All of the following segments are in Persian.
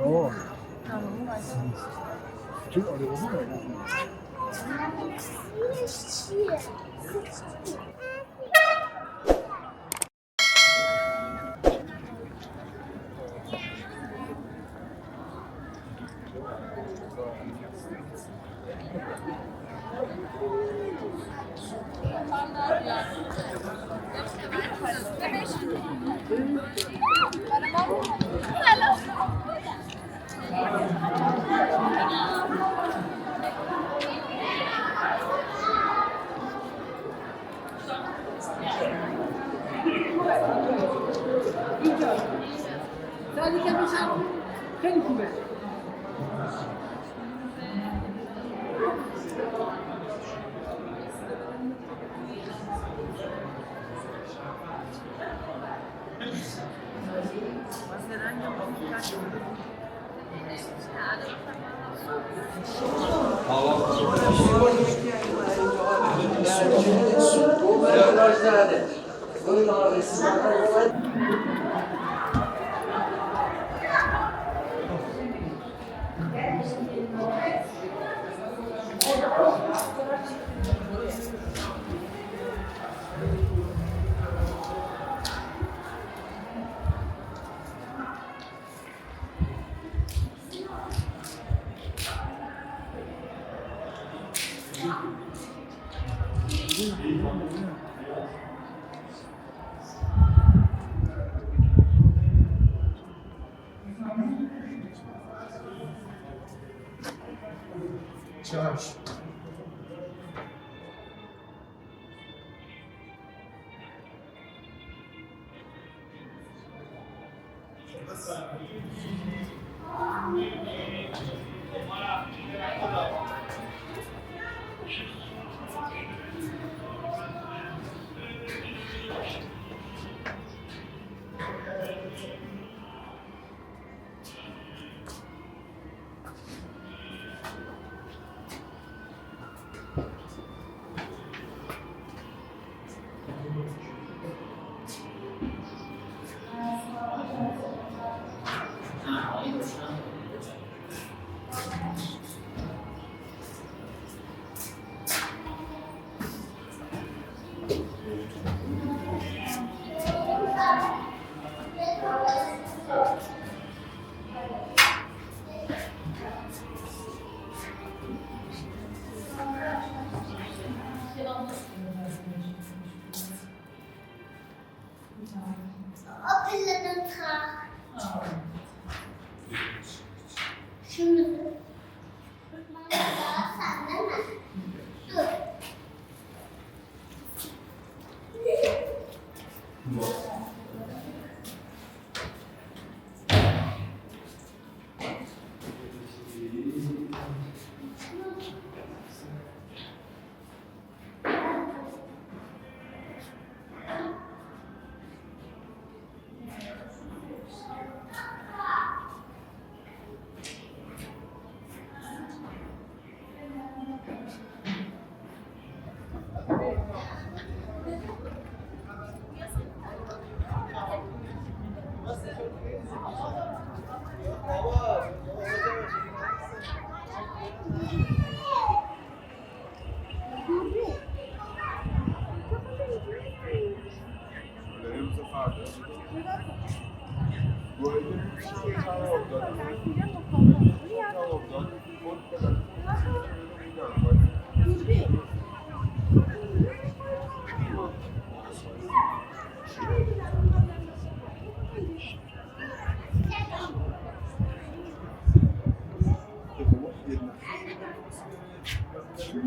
اوه چون آدم چیه؟ خیلی خوبه. Charge.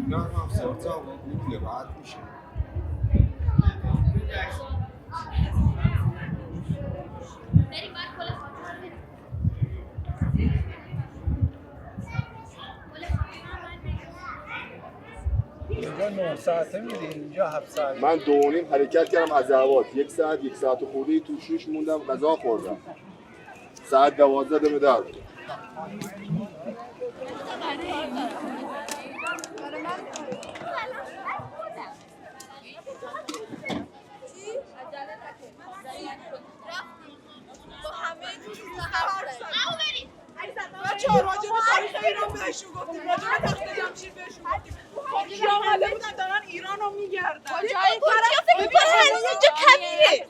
نه هم سرطان نمیده راحت میشه اینجا 9 ساعته میری اینجا 7 ساعت. من 2.5 حرکت کردم از اهواز 1 ساعت و خورده تو شوش موندم غذا خوردم ساعت 12 دم در راجع به تخت جمشید بهشون گفتیم ترکیه آمده بودن دارن ایران رو میگردن کجای ترکیه فکر میکنه هنوز اینجا کبیره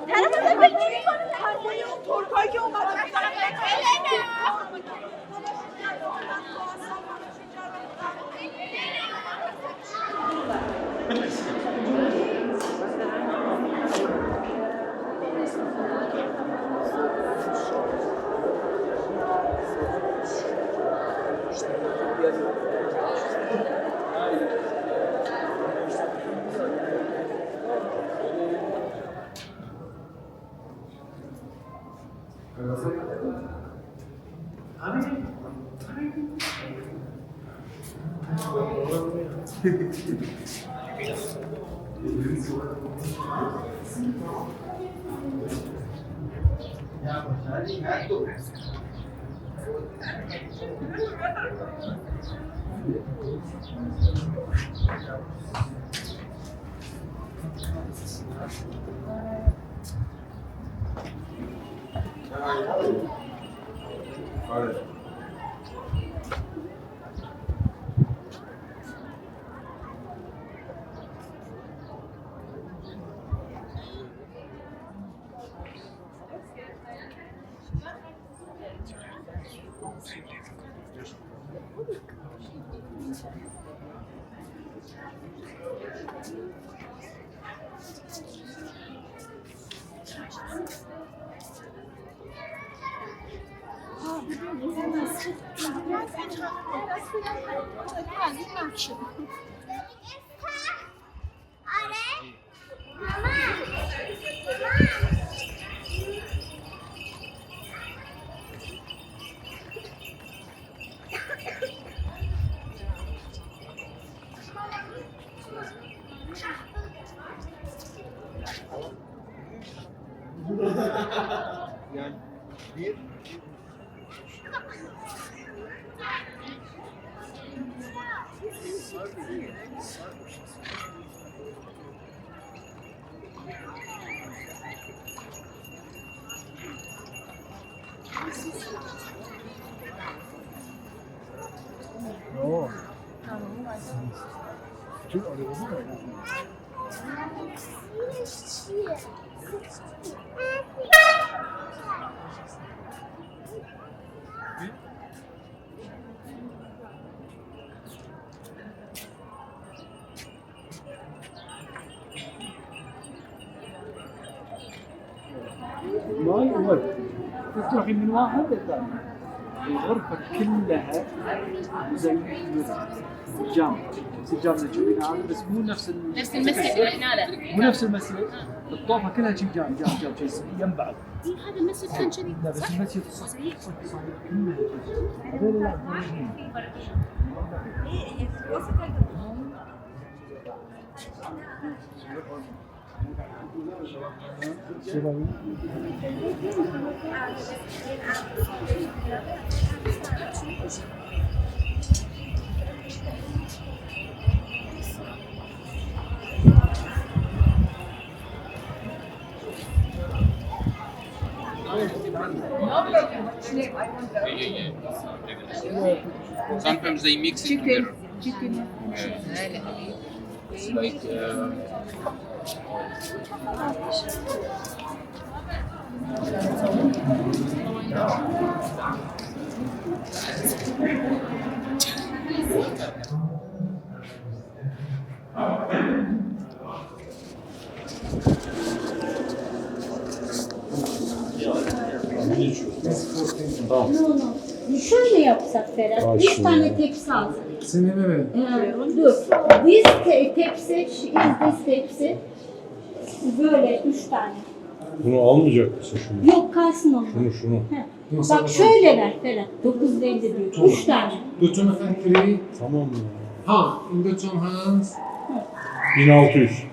طرف اصلا فکر نمیکنه همه اون ترکایی که اومده بودن Yani bir Oo. Bütün arıyordu mu? ما يقول تروحي من واحد للثاني الغرفة كلها زي سجام سجام اللي تشوفينها هذا بس مو نفس نفس المسجد اللي هنا مو نفس المسجد الطوفة كلها شي جام يم بعض هذا المسجد كان كذي لا بس المسجد صحيح كلها هذول لا مفروضين. Sometimes they mix it together. It's like Şöyle yapsak Ferhat, 3 tane tepsi alsak. Seni mi? Dur, tepsi, tepsi, böyle 3 tane. Bunu almayacak mısın şunu? Yok kalsın onu. Şunu. Heh. Bak şöyle ver Ferhat, 950 diyor, 3 tane. Dutton factory. Tamam mı? Ha, in Dutton hands. 1600.